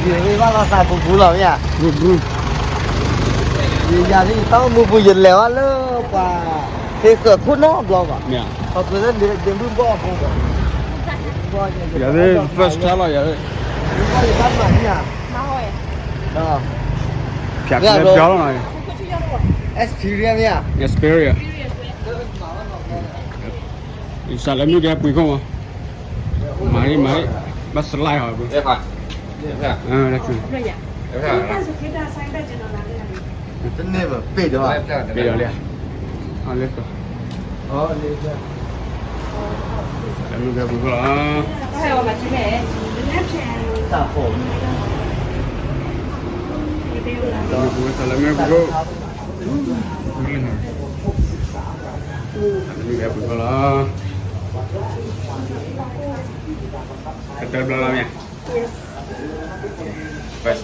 vì bao là xài phục vụ rồi nhỉ vì giờ thì tao mua bùi dần lèo ăn lơ và thế cửa thuốc nó rồi mà họ cứ đến đến bún bò không giờ đây first time rồi giờ đây bún bò thì bắt mà nhỉ đó chặt lên gió này experience nhỉ experience sao lại mới đẹp quý không à máy bắt slide hỏi Đẹp hả? Đẹp hả? đẹp rồi Đẹp hả?真的吗？背着吧？ bây giờ liền lên rồi 哦，那个。 em mới đẹp quý là大火。 Salam ya bro. Ini kayak begala. Ketel belakangnya. Yes. Best.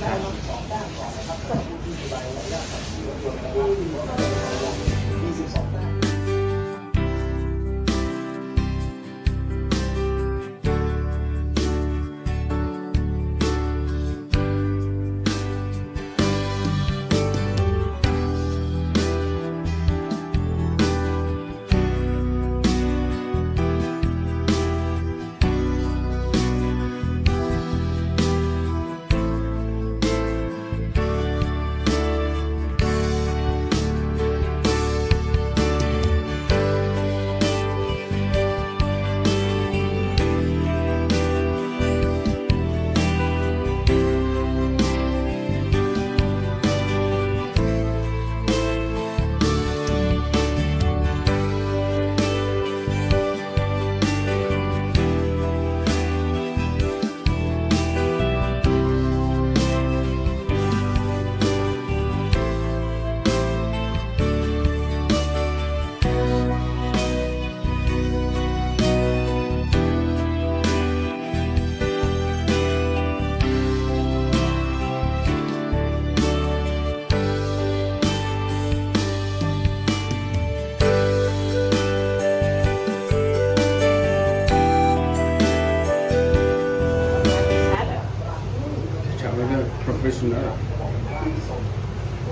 Profesional.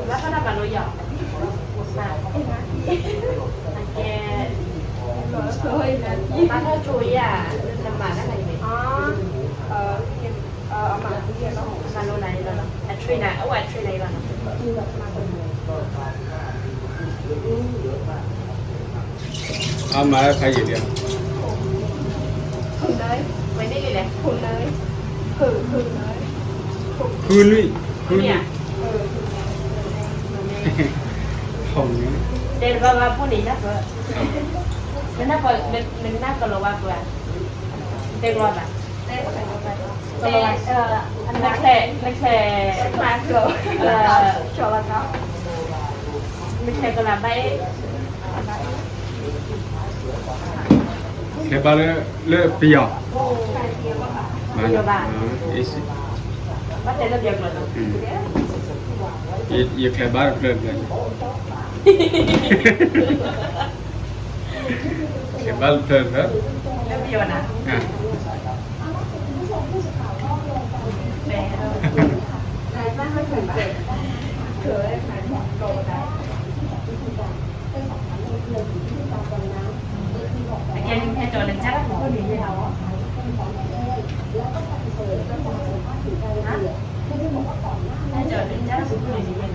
Lá para bạn nội giỏi bán theo chuối à làm mà cái này mà kia nó mà lô này là nó truy này ở ngoài truy này là Mà phải gì vậy? khử đấy mấy cái gì đấy khử đấy khử đấy Khươn đi. khử nhỉ Không nhá. đây là ba phun đi nắp rồi mình nắp còn là ba vừa đây rồi bạn đây anh nắp thề mà rồi cho là có mình thề còn làm bay Cái ba le pia. Pia ba. Isi. bắt tay làm việc rồi Ye cái ba le. Cái ba le hả? làm việc nè À. anh em theo trò lần chắc không có gì gì đâu á theo trò lần chắc không có gì gì đâu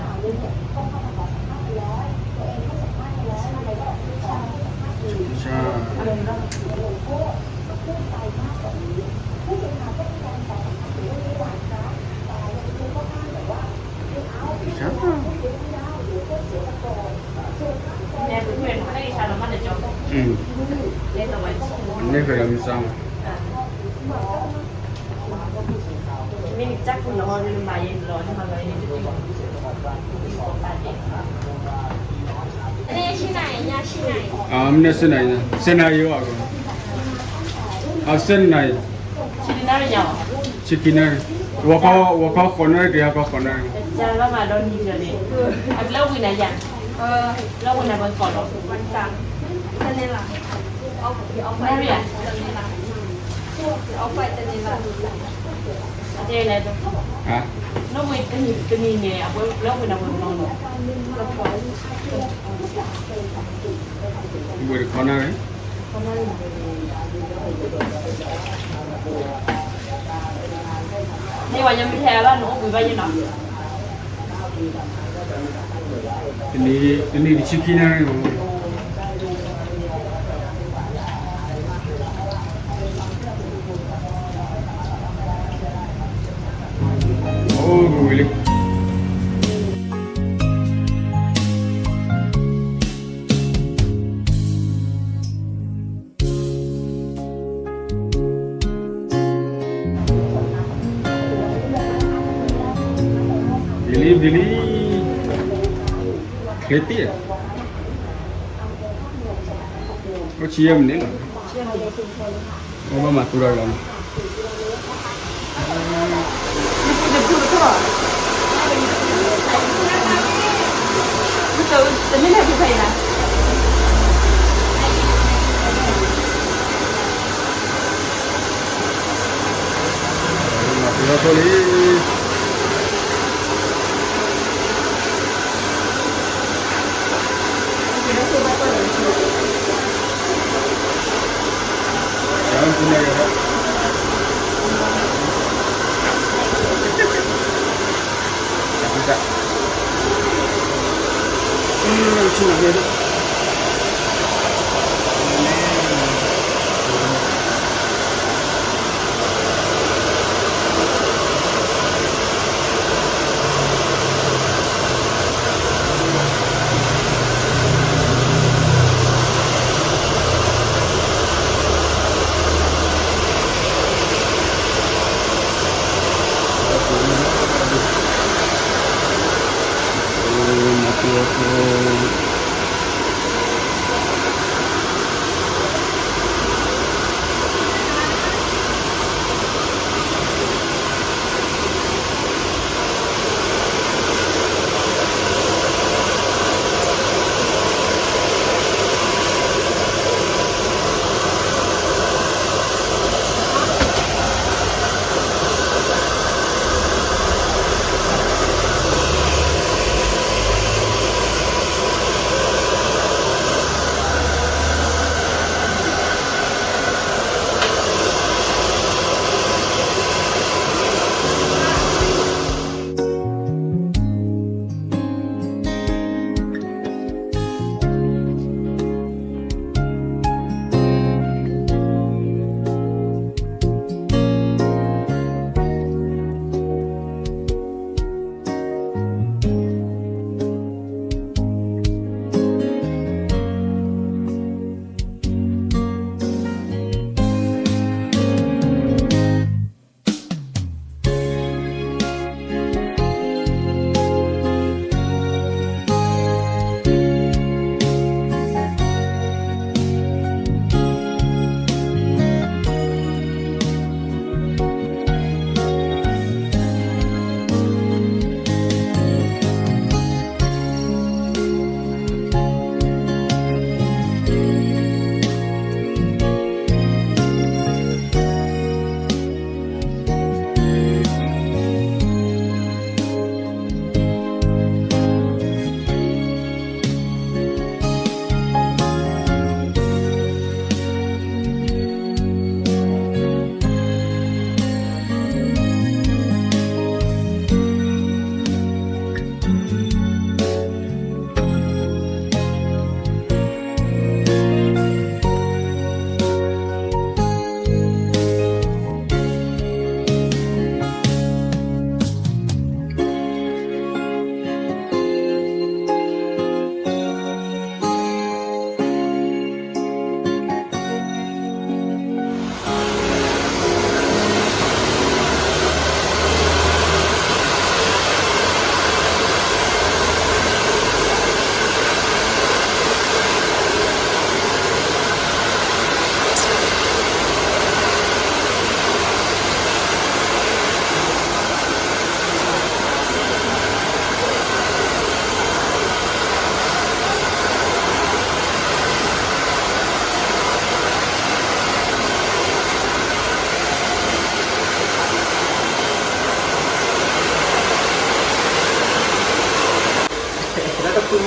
em cũng quyền có cái sao nó mất được chỗ đây là vậy Ini film sang. mình chắc cũng nó hơn bài gì rồi nhưng mà lời này thì đây này nha này Mình xin này nè. Xin này yêu à? Xin này. chị đi đâu nhỏ Chicken này. Wako corner dia wako corner. Jangan lama don di sini. Aku lâu quỳ này dạng. Lâu quỳ này vẫn còn đâu. Quan trọng. Cho nên là ông phải tên là. Ông phải tên là. Ada lah tu. Ha? No mai tani ni apa lo pun nak buat nong. Ibu di corner ni. Ni wajah mesti lah no bui banyak nak. Ini di Cikina ni. Oh, boleh. Beli kereta ya? Oh, cium ni lah. Oh, mama turun lah. Betul, ini nak buka ya. Turun boleh. Jangan punya ya. Tak. Lucu dia.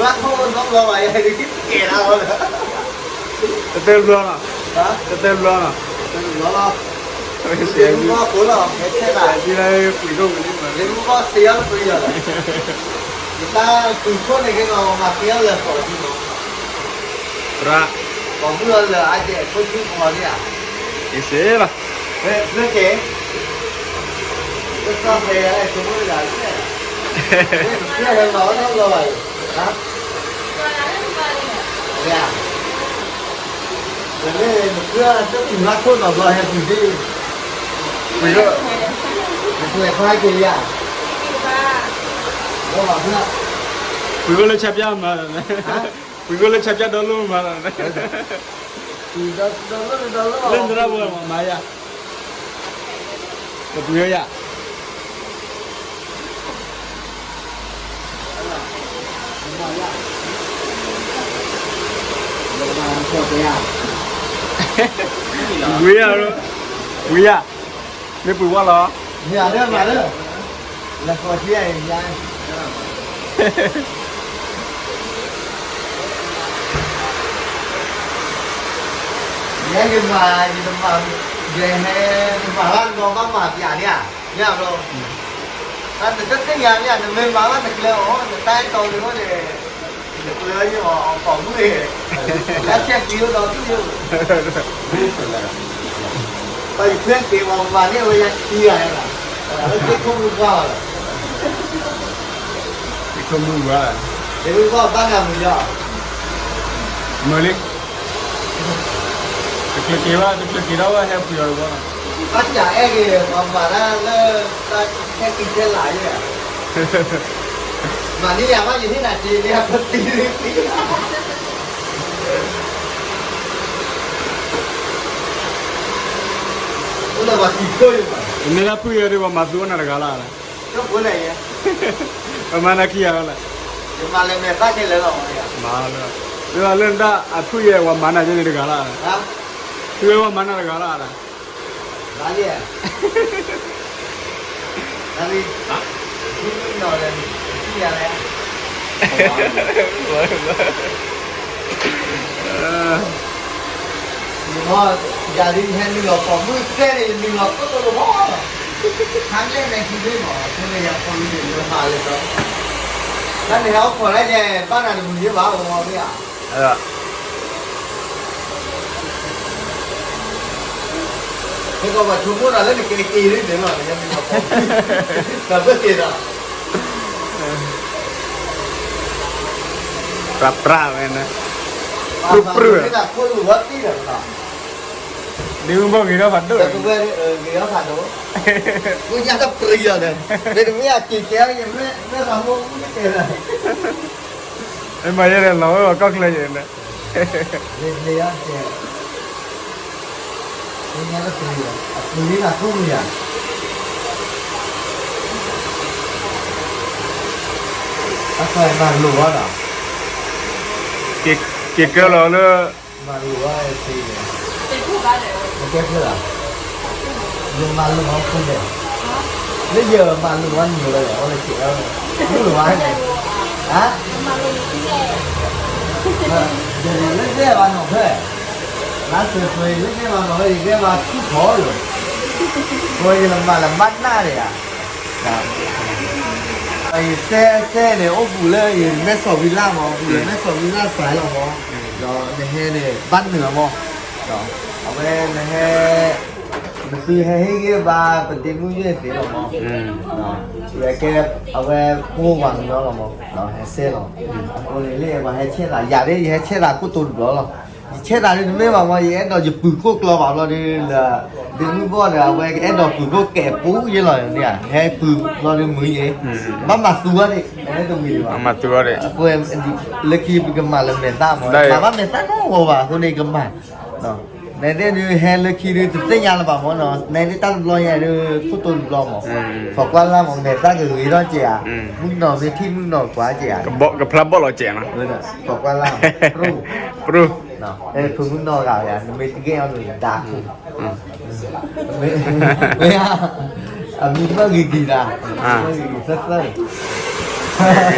รักเขาน้องรอไว้ให้ดิเกล้าเลย จะเต็มเรือน่ะ ฮะ จะเต็มเรือน่ะ รอเสียงก็คุ้นหรอเฮ็ดแค่ไหน ที่ได้คุยกันกันนี่มา เดี๋ยวก็เสียงไปเลยถ้าคุยคนในก็มาเสียงเลยก่อนที่น้อง ระ ก่อนเมื่อเลยไอ้เด็กคนที่ของเราเนี่ย อีเสียล่ะ เฮ้ยเพื่อนเก๋ก็ชอบเพลงอะไรสมมติอะไรเนี่ยเพื่อนเราน้องรอไว้นะ เนี่ยเดี๋ยวนี้เพื่อจะถึงรักคนเราให้ถึงที่คุยก็คุยเขาให้กินยาก็มาเพื่อ คุยกันเลยแชบย่ามาเนี่ยคุยกันเลยแชบย่าโดนลูกมาเนี่ย คุยเดิน เล่นระเบิดมาอ่ะกับเยอะอ่ะ ลงมาโคตรยาก วิอ่ะวิอ่ะไม่ปุ๋ยว่าหรอ เนี่ยเรื่องมาเรื่องแล้วก็เที่ยงยังเนี่ยกินมากินมาเดี๋ยวให้มาล้างกองบ้างมาอย่างเนี้ยเนี่ยเราถ้าจะเป็นอย่างเนี้ยจะไม่มาล้างแต่เกลืออ๋อแต่ใต้โตเลยก็เลยเกลือยี่ห้อของมือแล้วเช็คคิวเราที่อยู่ไปเพื่อนเก็บออกมาเนี่ยว่ายังเที่ยงอะไรแล้วเช็คข้อมูลว่าอะไร ที่เขามึงว่า เดี๋ยวก็บ้านเรามีเยอะ เมื่อเล็กจะเกี่ยวว่าจะเกี่ยวว่าแฮปปี้หรือเปล่า บ้านใหญ่เองมาแล้วแค่กินแค่หลายเนี่ยมานี่อยากว่าอยู่ที่ไหนจีนเนี่ยพอตีก็เลยว่าตีก็อยู่มา นี่นะพูดเยอะดีกว่ามาดูน่ารักละ ก็คนไหนเนี่ย ประมาณนั้นกี่อะไร มาเลยแม่ป้าเช่นเลยหรอเนี่ย มาเลยเดี๋ยวเล่นได้อ่ะพูดเยอะว่ามันอะไรดีกันละ ครับ พูดเยอะว่ามันอะไรกันละ ร้านเนี่ยร้านนี้ที่นอนเลยที่อะไร你说家里天那个保姆盖的那个不都是好的，看见那几对嘛，现在也放的就啥的都。那你要过来呢，把那东西挖我不呀？那个我全部拿那个给给的得了，人家那个保姆，那不给的。ปรับปราบเลยนะ 那个过路我对了啦。 นี่มึงบอกกี่รอบฝันด้วย Cái quê người đó phản đối. Tôi nhắc gấp tươi rồi này. Đây đừng nghe chỉ kéo nhưng nó làm không biết kể này. ไอ้มาเยอะเลยเราก็เคยเห็นนะ Lên đi á, kìa. Tôi nhắc gấp tươi rồi. Tươi là không nhỉ? Bác phải mà lùa đó. กี่เกลือเราเลย Mà lùa thì เป็นผู้บ้านเลย nó kết chưa à? Nhưng mà lùa không để. Bây giờ mà lùa nhiều rồi, nó là chịu đâu. Nó lùa hay này? Hả? มาลงที่แรก giờ thì lấy cái bàn học thôi lá sườn sườn lấy cái bàn học thì cái bàn chút khó rồi rồi làm bắt na đấy à tại xe này ô phủ lên thì mẹ sò villa mà phủ lên mẹ sò villa phải là mà rồi này he này bắt nửa mà rồi ở bên này he mình suy hay cái bà bên tiền mua gì phải là mà rồi cái ở bên mua bằng đó là mà rồi he xe rồi rồi lấy mà he chết là giờ đấy he chết là có tồn đó rồi chết là đi mấy mà em đòi chụp cục lo bảo là đi là đừng có là về em đòi cục kẹp cú như là nè he cục lo đi mới vậy bắt mặt tua đi em đồng ý mà mặt tua đấy cô em lấy khi bị cầm mà là mệt ta mà bắt mệt ta nó ngồi vào tôi đi cầm mà đó này đây như he lấy khi đi tới nhà là bảo món nó này đi ta lo nhà đi có tồn lo mà phật quan là một mệt ta gửi đó chị à mức nào thì thi mức nào quá chị à กับพลับบ่หล่อแจ๋งนะ phật quan là ru ปรู đó đây phương mức nào gạo ya mấy cái gheo rồi đá mấy à mình có gì kỳ là rất rất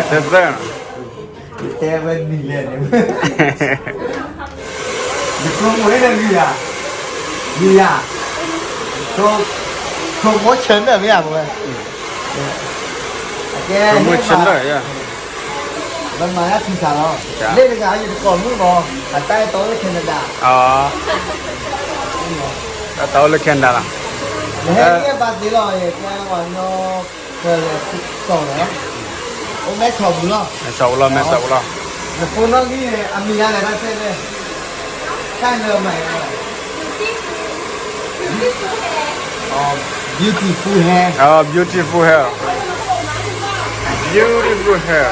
เต้น แต่เป็นนี่เลยเนี่ย你中国的米呀，米呀，从没钱的米呀，不会。我们吃了呀。มันมาแล้วทีสามแล้วเล่นงานอยู่ก่อนมึงบอกแต่ใต้โต๊ะแคนาดา อ๋อโต๊ะเล็กแค่นั้นล่ะ แล้วเนี่ยบาดนี้เราเนี่ยแค่วันโน้เคยส่งแล้วโอ้แม่ชอบมั้ง ไม่ชอบหรอไม่ชอบหรอ แต่คนน้องนี่อามีอะไรบ้างเส้นเลยใช่เนื้อใหม่อ๋อ beautiful hair อ๋อ beautiful hair beautiful hair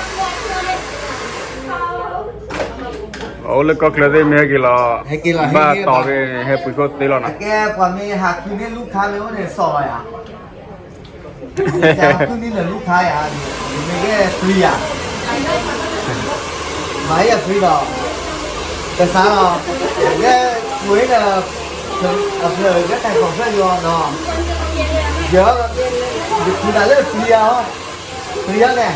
โอ้เล็กก็เคลื่อนได้ไม่กี่ล้อบ้าต่อไปให้ปุ๋ยก็ตีแล้วนะ แกกว่ามีหักคืนนี้ลูกค้าเลยว่าเนี่ยซอยอ่ะจะคืนนี้เนี่ยลูกค้าอ่ะไม่แค่ฟรีอ่ะไม่อ่ะฟรีหรอกแต่ซ้ำหรอกแค่คุยเนี่ยถึงเผื่อแค่แต่ของเพื่อนอยู่เนาะเยอะคือได้เลือกฟรีอ่ะฟรีเนี่ย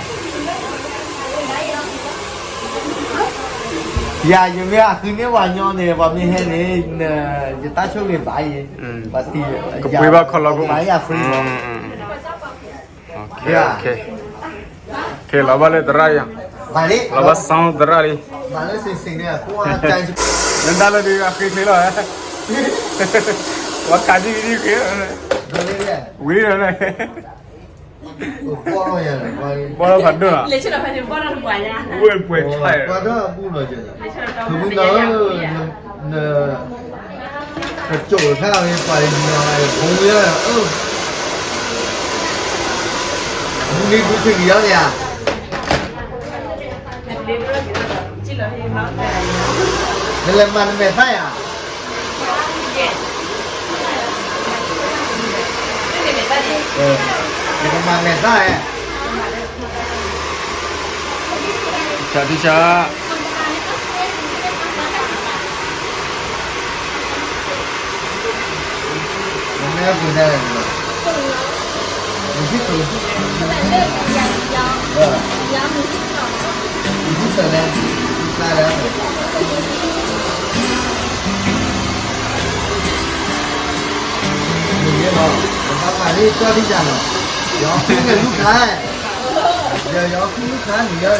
呀，有没有？今年晚上呢，我们还呢，就打球给打耶，把地，买呀，free 嘛。โอเคเราบ้าเลยตระยัง 买的， เราบ้าสองตระเลย 买的是的，我讲是， นั่นได้เลยดีอ่ะคือนี่หรอว่าการที่นี่คือ 哪里的？ วิ่งเลย 我了呀，我。 บ้าเราผัดด้วยอ่ะ เลยชื่อเราเป็นบ้านเราป่วยเนี่ย วิ่งป่วยใช่ 我这不了就是， เลยชื่อเรา 可不เป็น那酒菜的把人家红的，你不是一样的呀？ เรื่องที่เราเห็นน้องแต่ 那来买的买菜呀？ ไม่เป็นไรดิ 那个买买菜。 ชาติชา 我们要不在那个，你去走，你去走呢？来来。你别忙，我把把这标题讲了，要听个路看，要听路看你要的，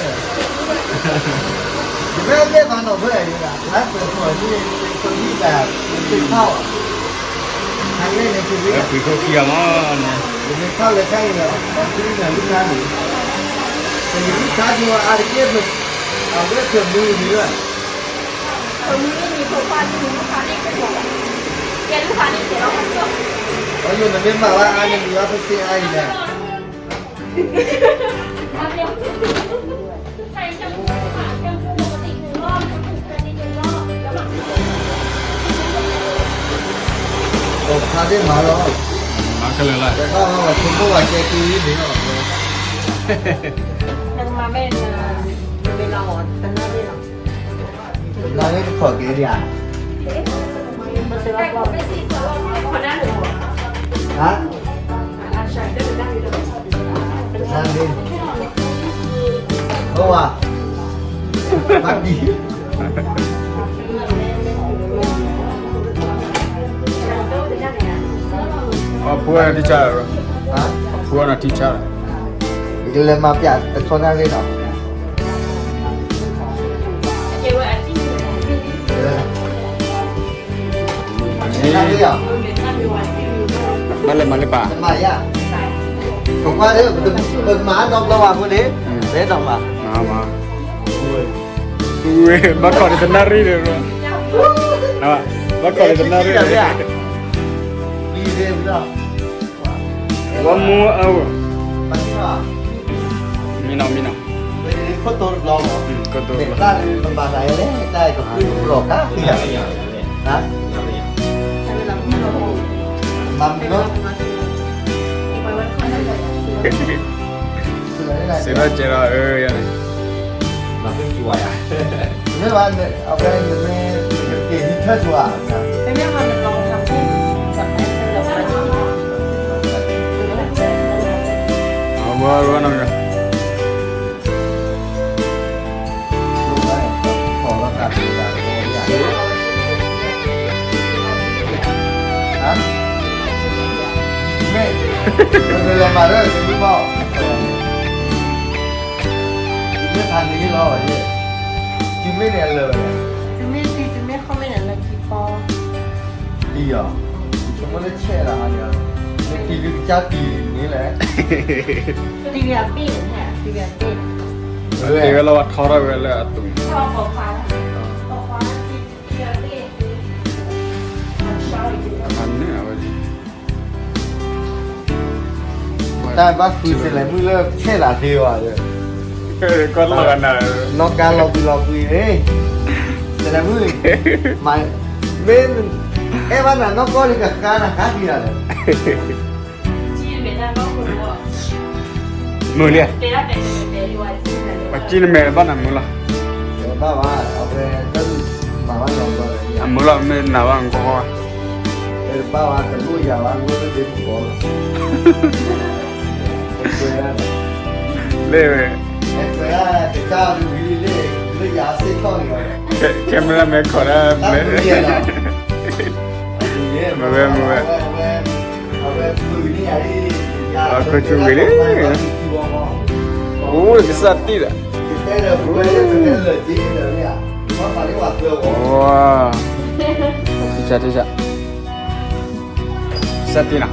你不要别烦恼回来的了，还不错，你手机在最靠啊。还有那个 แล้วปุ๋ยเขาเคี่ยวมั้งเนี่ย 我们靠了看一个，这个路看你，这个路看就阿里边不，啊不是全部的了。 คนนี้มีโปรไฟล์ที่ลูกค้านี่เป็นของแกลูกค้านี่เสียเราคนเดียว 我有那边买了，俺那你要不接阿姨的。 ใช่ช่างพูดค่ะช่างพูดปกติ1 รอบช่างพูดกันนิด1 รอบแล้วมัน 我他这买了， มากันเลยล่ะ 这个我全部我接第一名了。 ยังมาเป็นเราเป็นหน้าที่เรา 那那个可给的呀？ มันเสียเราคนนั้นหรือ 啊？ อาชัยได้เป็นหน้าที่เราเป็น 那边。好啊。妈逼。 อ๋อผัวน่ะที่ชาเหรอ 啊？ ผัวน่ะที่ชา 一个人嘛，别，从那里头。 เกี่ยวกับอาชีพ นี่ 那里啊？ มาเลยป่ะ 买呀。ผมว่าเด้อเป็นหมาดอกระหว่างคนนี้เด้ดอกมา มาอุ้ยมาก่อนจะน่ารีเลยมั้งนะมาก่อนจะน่ารีเลย ดีเด้อจ้ะ ว่ามัวเอา มันก็ มีน้อง เป็นคนตัวรอง ก็ตัว เป็นได้เป็นบาดอะไรเนี่ยได้ก็คือหลอกนะนะมันก็ เสียใจละยัง มันเป็นกี่วันอ่ะไม่ว่าเอาไปยังไม่เก่งที่เท่าตัวนะ ไม่ได้มาเป็นรองทำที่แบบนี้เราไปที่ เอาว่าน้องกัน เลยมาด้วยคุณพ่อไม่ทันนี้หรอเนี่ยกินไม่เนียนเลย จะไม่เข้าไม่หนังเลยพี่ปอ ดีอ่ะผมไม่ได้แช่ละเนี่ยในทีวีจ้าปีนี่แหละ ตีเบียร์ปิ้งเนี่ยตีเบียร์ปิ้ง Tiga lawat khara bela tu. ชอบบอกฟ้าบอกฟ้าตีเบียร์ปิ้งชอบอีก Anne apa ni? แต่บ้านคุยเสร็จแล้วมือเลิกแช่ละเดียวอ่ะเนี่ย Kau lawan dah. นอกการเราคุยเอ้ยเสร็จแล้วมือมาเว้นวันนั้นนอกก็เลยกับการนะการที่อะไร จีนเป็นนั่นก็คุณว่า Mulia. เป็นอะไรเป็นด้วยจีนเลย Macam ni mana mula? เดี๋ยวบ้าว่าเอาไปนั่นมาว่าลองก่อนเลย Mula ni nawang kau. บ้าว่าแต่รู้อย่าว่ารู้ไม่เป็นหัวคุยนะ Le. ไอ้คุยนะแต่เจ้าดูวิลลี่เลยยาเสียข้ออยู่ Kamera me khara. ตั้งตัวเย็นอ่ะเอาไปคุยนี่ไอ้ยา Oh, besar tidak. ได้เลยคุยได้เลยจริงเลยเนี่ยเพราะตอนนี้ว่าเสือโอ้ Wah. Tidak. Satina.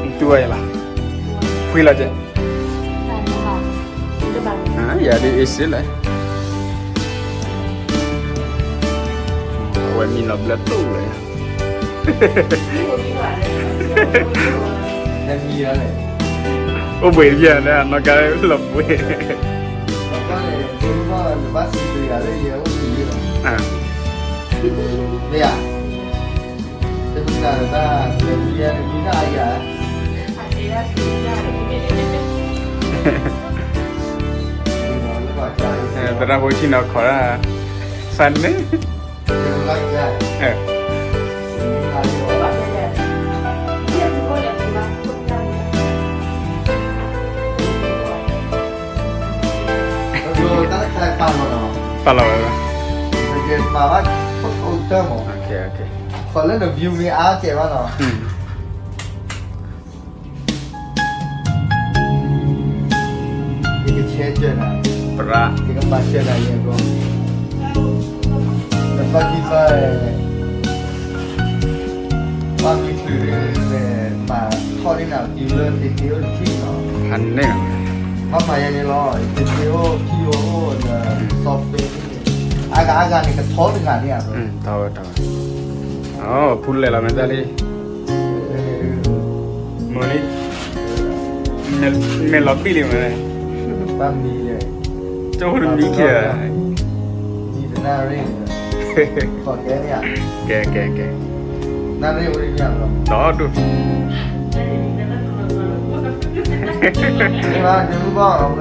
Itu aja lah. Feel aja. ใช่ค่ะจะแบบ Ah, ya di isi lah. Awak minat belah tu lah. ที่คนที่หวานเลย ยังมีอะไร Oh, boleh lah. Nak kaya lebih. แล้วก็เลยคุณพ่อบ้านสีเหลืองเลยเยอะว่าสีเหลือง Ah. เนี่ยจะเป็นการบ้านเรียนมีได้ยัง อาจจะได้ซื้อได้หรือไม่ได้ Terang bocil nak khara. Sana. ยังรักได้ Eh. เรียกก็อยากจะมาพูดกัน เราตั้งใจฟังมันเนาะ Kalau apa? เรียนมาว่าพวกเขาเจอหมอ Okey, okey. ขอเล่นเดอะวิวมีอาร์เจ๋งมากเนาะ Hmm. นี่ก็เชฟเจอนะ Berat. นี่ก็มาเชฟอะไรอย่างเงี้ยแต่บางทีไปบางทีถือเนี่ยมาข้อนี้หนักกินเลือดติดเดียวที่เนาะ Aneh. มาหมายยังไงล่ะติดเดียวที่โอ้โหเนี่ยซอฟต์แวร์อากาศนี่ก็ท้อถึงงานเนี่ย Tahu, tahu. Oh, pulle lah mentali. Moni. Mel lobby ni mana? บ้านมีเลย Jauh ni kia. มีแต่หน้าเร่งขอแกเนี่ย Okey, okey, okey. หน้าเร่งไม่ได้ยังหรอก Tahu tu. นี่ว่าจะรู้ว่าเอาไป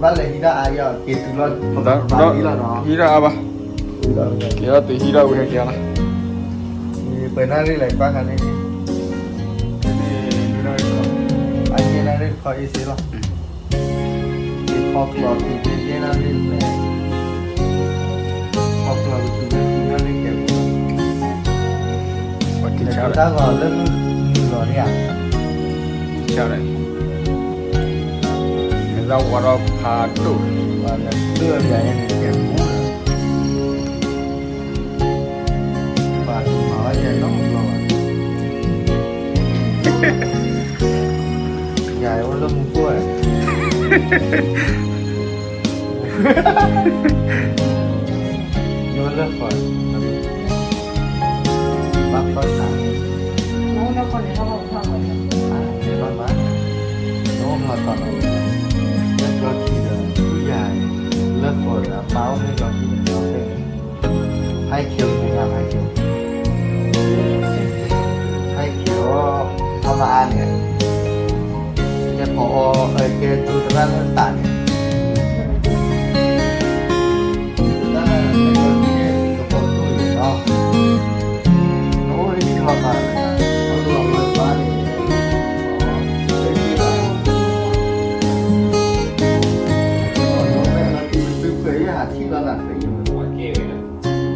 บ้านเลยที่ได้อายุเกิดถึงเราบ้านนี้แล้วเนาะ Hira apa? Kira tu hira bukan kira lah. มีเปิดหน้าเร่งอะไรบ้างกันนี่ Ini hira itu. อันนี้หน้าเร่งขออีซีหรอที่พอกหลอดที่นี่หน้าเร่งแม่พอกหลอดที่หน้าเร่งเก็บ Pakai แต่ cara. ถ้าเราเริ่มหลอดเนี่ย Cara. Kita warap padu. ว่าเลือดใหญ่เนี่ยเก็บหมูนะบาดหมาใหญ่น้องเราใหญ่ว่าเริ่มกล้วยโยนเลิกก่อนบักก็ถาม น้องคนนี้เขาบอกว่าเขา เดี๋ยวบ้านน้องมาตอนเราเลิกก็ที่เดิมผู้ใหญ่เลิกก่อนนะเมาไม่ยอมที่เราเป็นให้เขียวงานให้เขียวทำมาอ่านเนี่ยแกพอแกดูตรงนั้นต่างเนี่ยนั่นเป็นคนที่กระโปรงตัวอยู่เนาะโอ้ยนี่เข้ามาเลยนะเขาตัวเปิดบ้านนี่เฮ้ยนี่เราโอ้ยแม่เราที่ซื้อเผยหาที่ตลาดไปอยู่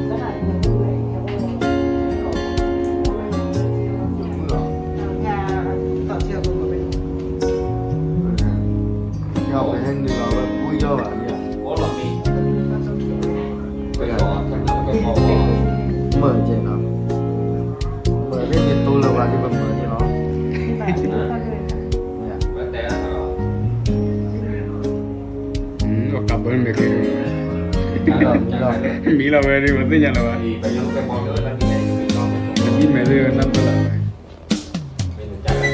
ก็หายไปเลย มือหรอ ပြောပါဗျာ ဘောလုံးမီဘယ်တော့ဆက်တော့ဘယ်ပေါ် mở trên nó mở lên thì tôi là vào đi mà mở cho nó ဘယ်တဲ့တော့ ก็กลับบ้านไม่เคย đó như đó มีเราไปดิมันติญาแล้วว่า ဒီဘယ်လိုပဲပေါ်လို့လည်းဒီနေ့ဒီတော့မ มีแม่เลยนั่นก็ละ င်းကြတယ်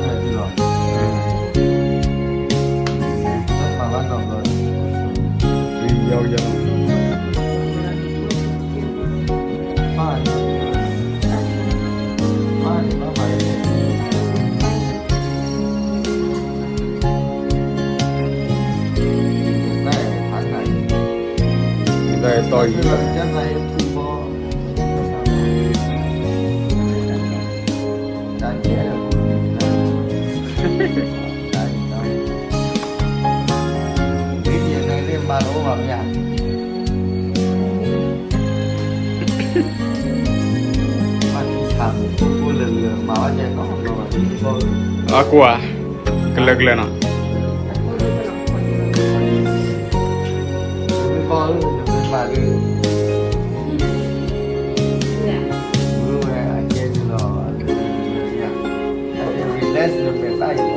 hay đi rồi rất mà bắt đầu rồi ยาว pha thì nó phải đây tháng này ๆได้ต่อย như là chắc này thu bo cái kia là cái đó cái gì này lên ba lỗ vào nhà mà chỉ thằng cô lần mà ở nhà nó không rồi thì cô อ่ะกูอ่ะกเลิกเลยเนาะ cô đừng mà đi เนี่ย รู้ไหมไอ้เจนหรอเนี่ยไอ้เจนรีเลสมันเป็นไส้หรอ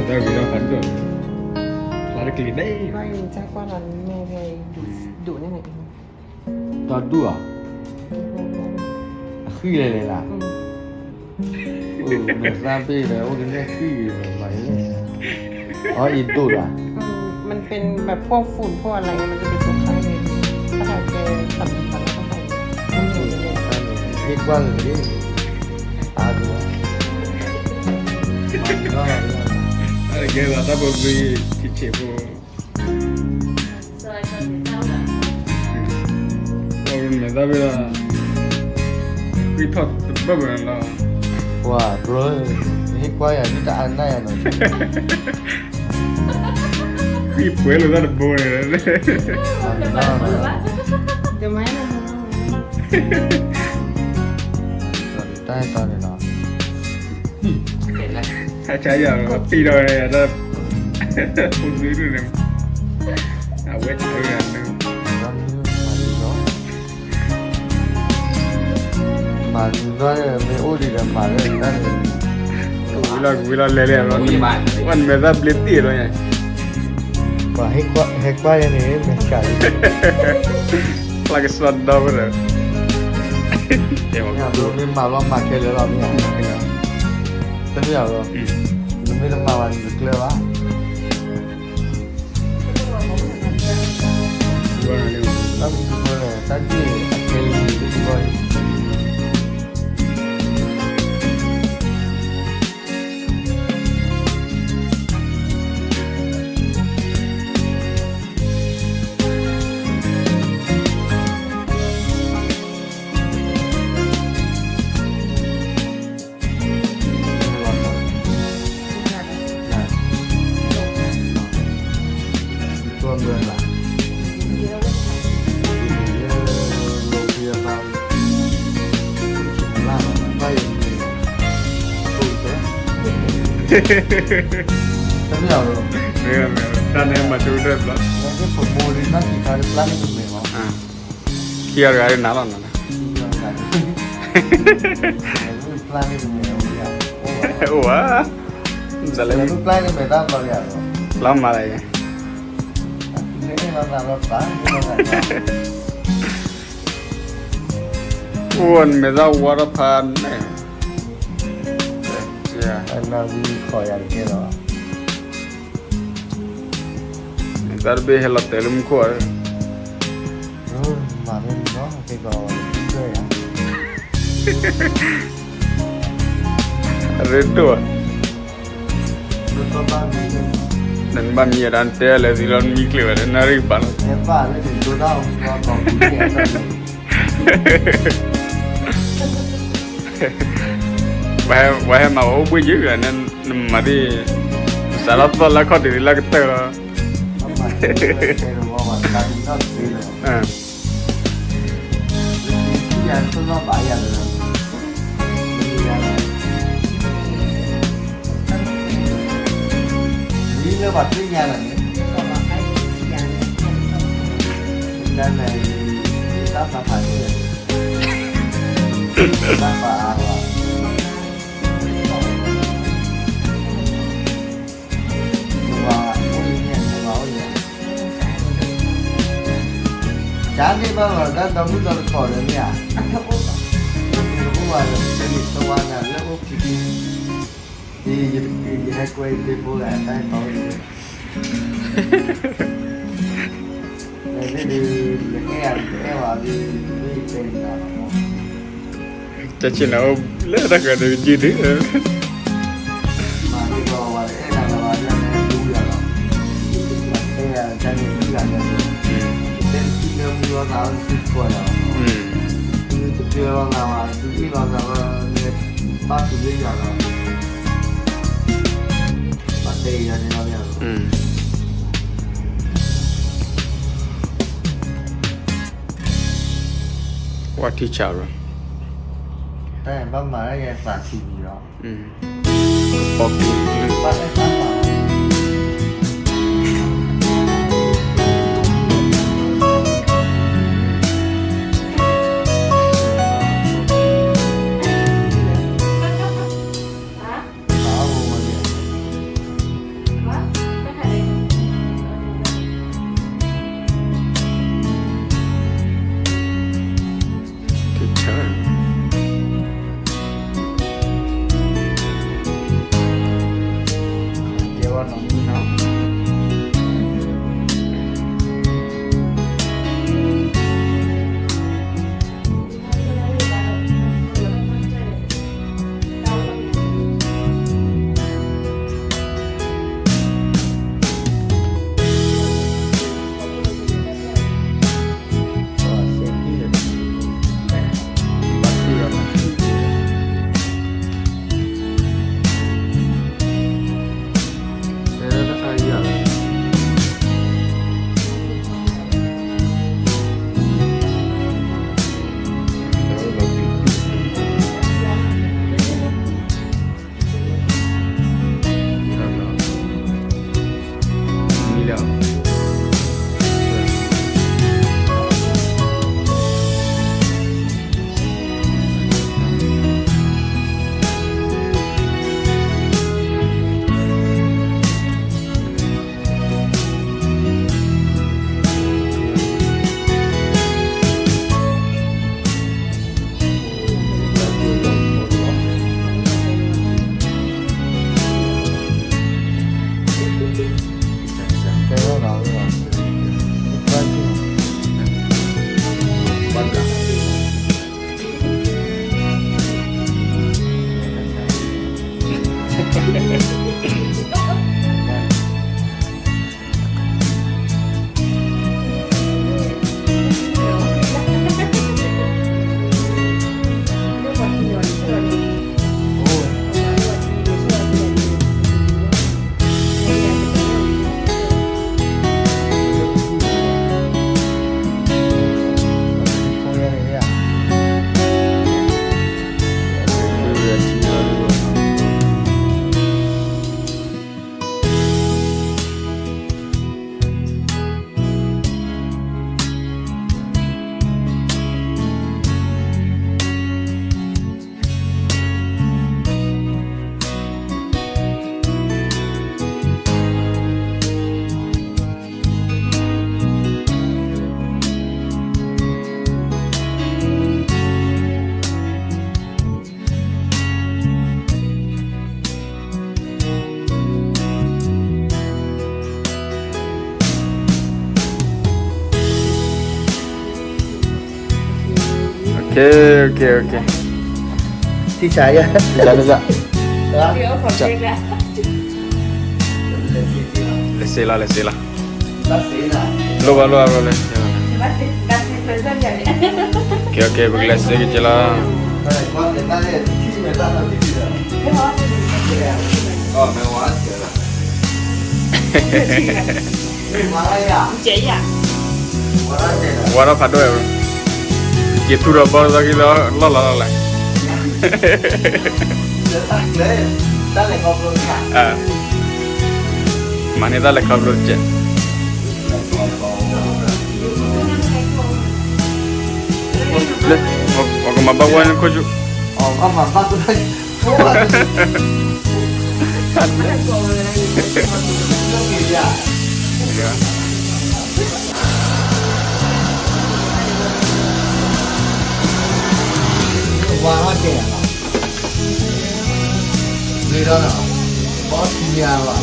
ได้วีเราฝันด้วยลาดกลีได้ ไม่แจ็คว่าตอนแม่เคยดุนี่ไง Tao đùa khi này là mình ra bê là ô cái này khi mày in tụt à มันเป็นแบบพวกฝุ่นพวกอะไรมันจะเป็นตัวข้างในถ้าเราแกตัดแล้วเข้าไปมันอยู่ในนี้ hết qua rồi đi à đùa đó là อะไรเงี้ยเราต้องไปที่เชฟ ซอยเขาจะเจ้าแบบ เราเนี่ยได้เวลาวิทอดแบบนั้นละ wow bro hết qua à đi ta ăn này à nó พี่ป่วยหรือว่าโบยเลย จะมาเปิดว่า เดี๋ยวไหมมัน tay tao này nó เห็นแล้ว ถ้าใช้อย่างปีโดยเนี่ยจะคุณซื้อดูเนี่ยเอาไว้ใช้งานนึง nó mà đi đó mà nó mới ô đi là mà nó ta เวลาเล่ๆวันเมื่อจะเปลี่ยนตีเลยไง và hết qua này mình cài ลากสวัสดิ์ดาวเลยเดี๋ยว nhà luôn nên mà lo mà cái đó là nhà tất nhiên rồi nó mớiต้องมาวันนึกเลยว่า ว่าเนี่ย ตั้งตัวเลยตั้งที่เคยดูบ่อย ตัวเมืองล่ะโรงพยาบาลล่างไปตู้เจ๊แต่ ပြောလို့ တန်းနေမှာတူတယ်ဗလား ဒါကပုံမူရင်းနဲ့ဒီကား planning လုပ်နေပါ အာခီရရနားလာနာ planning လုပ်နေရ ဟိုဝါဇာ တယ် လေ လူ planning မဲ့တော့တော့ရတော့ လာမလာရဲ့ ဒီနေ့တော့တော့ပါဒီတော့ วันเมษาวรพันธ์เนี่ยจ้า အဲ့နောက်ပြီးခေါ်ရတယ်တော့ darbe hela telum ko ar မာမင်းနော်ဒီကောတွေ့ရ redo လူတော့ပါပြီ nan ba mi ran te le dilon mi clever na ri ban အဲ့ပါလေဒီတော့တော့ကောင်းပြီအဲ့ wa ma o bu ji ga nan ma di salat to la ko di la ke te la အမှန်တကယ်တော့ဘာသာဒီတော့ဒီလို ah ဒီရန်တော့ပါရတယ်ဒီလိုပါသိရတယ်นั่นแหละตาตาผ่านเลยตาผ่านว่าว่าโอ้ยเนี่ยว่าโอ้ยจานนี้บ้างว่าดันมุดขอเลยเนี่ยรู้ว่าจะมีตัวน่ะแล้วโอเคดีให้กวยดีพูดอะไรได้เขาဒီအဲ့ပါဒီပြင်တာပေါ့ cha chin na o le da ga de ji de မာဒီတော့ဝါအဲ့ဒါကပါလည်းတူရတော့အဲ့ဒါတန်းကြီးလာတယ်တဲ့ဒီလိုမျိုးသားစစ်ပေါ်တော့ဒီပြောလာမှာဒီလိုတော့ပါတူရရတော့ပတ်သေးရတယ်တော့ရတော့ wa ti cha ro အဲ့ဘာမှလည်းစာချီပြီးတော့ okay ဘာလဲသားပါ เคโอเคโอเค ที่ใช้อะ จ้าจ้า เดี๋ยวขอเช็คแล้ว เลเซล่า ตัดสีนะ lo va le ว่าสิดันสิเป็นเส้นใหญ่เนี่ย oke beglese gitu lah เออความเด็ดได้ที่ไม่ตั้งที่ดีเลย ไม่พอ ก็ไม่ว่าเสียละไม่ว่าอะไรอ่ะ เจ๊อ่ะ ว่าอะไรเนี่ย warna padu ya gitu udah baru lagi lo lah เดี๋ยวตั้งเลยตั้งเลยขอบคุณค่ะ mana dah lekap lu je le aku mabak wan ko ju อ๋อก็มาบ้านกูได้โอ้ยต้องมีอ่ะ ว่าว่าเจ๋งอ่ะนี่แล้วนะบอสทียาว่ะ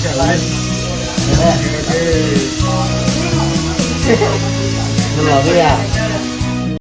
จะอะไรเนี่ยมันหล่อด้วยอ่ะ